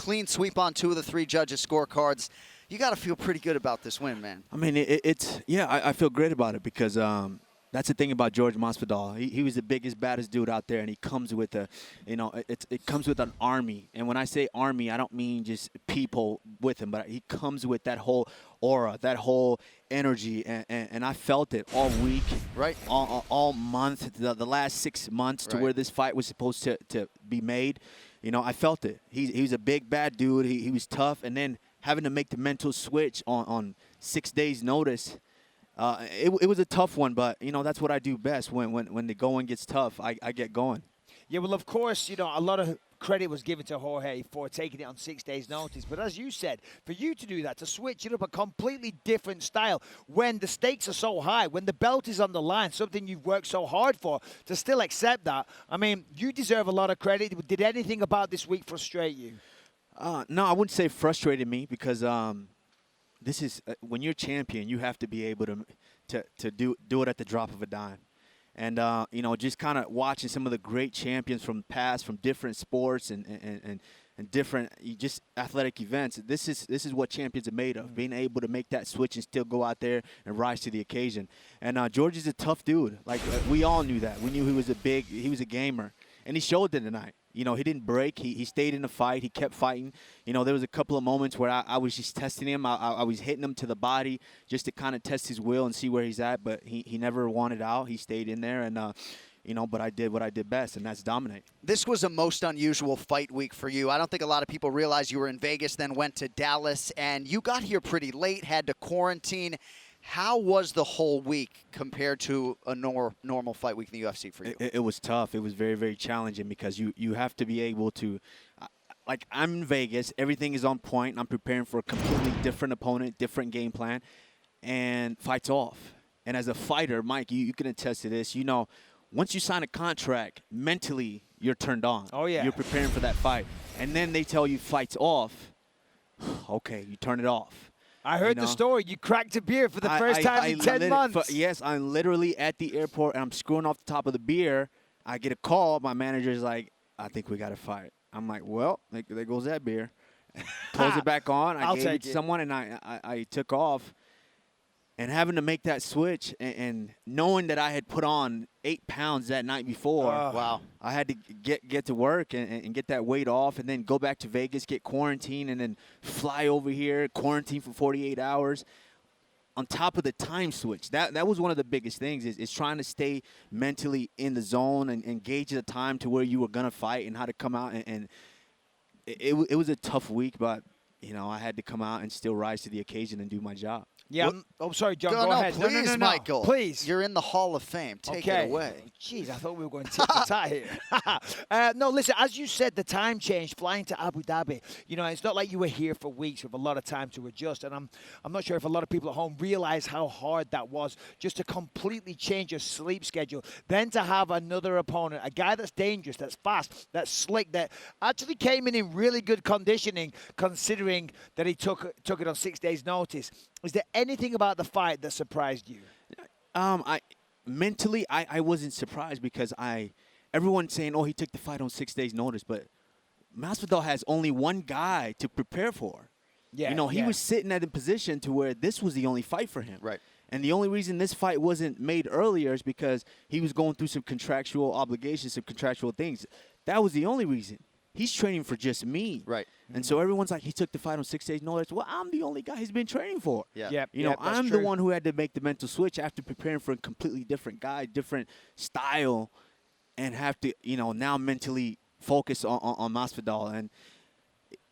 clean sweep on 2 of the 3 judges' scorecards. You got to feel pretty good about this win, man. I mean, I feel great about it because that's the thing about Jorge Masvidal. He was the biggest, baddest dude out there, and he comes with it comes with an army. And when I say army, I don't mean just people with him, but he comes with that whole aura, that whole energy, and I felt it all week, right? All month, the last 6 months to where this fight was supposed to be made. I felt it. He's a big, bad dude. He was tough, and then having to make the mental switch on 6 days' notice. It was a tough one, but, that's what I do best. When the going gets tough, I get going. Yeah, well, of course, a lot of credit was given to Jorge for taking it on 6 days' notice. But as you said, for you to do that, to switch it up a completely different style, when the stakes are so high, when the belt is on the line, something you've worked so hard for, to still accept that, I mean, you deserve a lot of credit. Did anything about this week frustrate you? No, I wouldn't say frustrated me because this is when you're champion, you have to be able to do it at the drop of a dime. And just kind of watching some of the great champions from the past, from different sports and different just athletic events. This is what champions are made of, being able to make that switch and still go out there and rise to the occasion. And George is a tough dude. Like we all knew that. We knew he was a gamer, and he showed it tonight. He didn't break. He stayed in the fight. He kept fighting. There was a couple of moments where I was just testing him. I was hitting him to the body just to kind of test his will and see where he's at. But he never wanted out. He stayed in there. And, but I did what I did best, and that's dominate. This was a most unusual fight week for you. I don't think a lot of people realize you were in Vegas, then went to Dallas, and you got here pretty late, had to quarantine. How was the whole week compared to a normal fight week in the UFC for you? It was tough. It was very, very challenging because you have to be able to like I'm in Vegas. Everything is on point. I'm preparing for a completely different opponent, different game plan, and fights off. And as a fighter, Mike, you can attest to this. Once you sign a contract, mentally you're turned on. Oh, yeah. You're preparing for that fight. And then they tell you fights off. Okay, you turn it off. I heard the story. You cracked a beer for the first time in 10 months. Yes, I'm literally at the airport, and I'm screwing off the top of the beer. I get a call. My manager's like, I think we got to fight. I'm like, well, there goes that beer. Close it back on. I gave it to someone, and I took off. And having to make that switch and knowing that I had put on 8 pounds that night before, wow, I had to get to work and get that weight off and then go back to Vegas, get quarantined, and then fly over here, quarantine for 48 hours. On top of the time switch, that was one of the biggest things is trying to stay mentally in the zone and gauge the time to where you were going to fight and how to come out. And it was a tough week, but, I had to come out and still rise to the occasion and do my job. Yeah. Sorry, John. Go ahead. Please, no, Michael. Please. You're in the Hall of Fame. Take it away. Jeez, I thought we were going tit-for-tat here. No, listen, as you said, the time change, flying to Abu Dhabi, it's not like you were here for weeks with a lot of time to adjust. And I'm not sure if a lot of people at home realize how hard that was just to completely change your sleep schedule. Then to have another opponent, a guy that's dangerous, that's fast, that's slick, that actually came in really good conditioning, considering that he took it on 6 days' notice. Is there anything about the fight that surprised you? Mentally, I wasn't surprised because everyone's saying, oh, he took the fight on 6 days' notice, but Masvidal has only one guy to prepare for. Yeah, he was sitting at a position to where this was the only fight for him. Right. And the only reason this fight wasn't made earlier is because he was going through some contractual obligations, some contractual things. That was the only reason. He's training for just me. Right. And so everyone's like, he took the fight on 6 days' notice. Well, I'm the only guy he's been training for. Yeah. I'm the one who had to make the mental switch after preparing for a completely different guy, different style, and have to, now mentally focus on Masvidal. And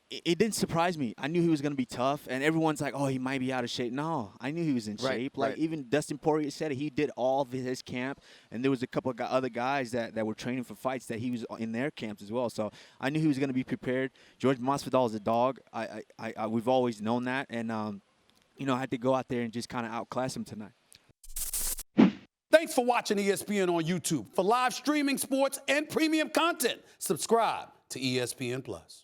it didn't surprise me. I knew he was going to be tough, and everyone's like, oh, he might be out of shape. No, I knew he was in shape. Like, even Dustin Poirier said it. He did all of his camp, and there was a couple of other guys that were training for fights that he was in their camps as well. So I knew he was going to be prepared. Jorge Masvidal is a dog. We've always known that, and, I had to go out there and just kind of outclass him tonight. Thanks for watching ESPN on YouTube. For live streaming sports and premium content, subscribe to ESPN+.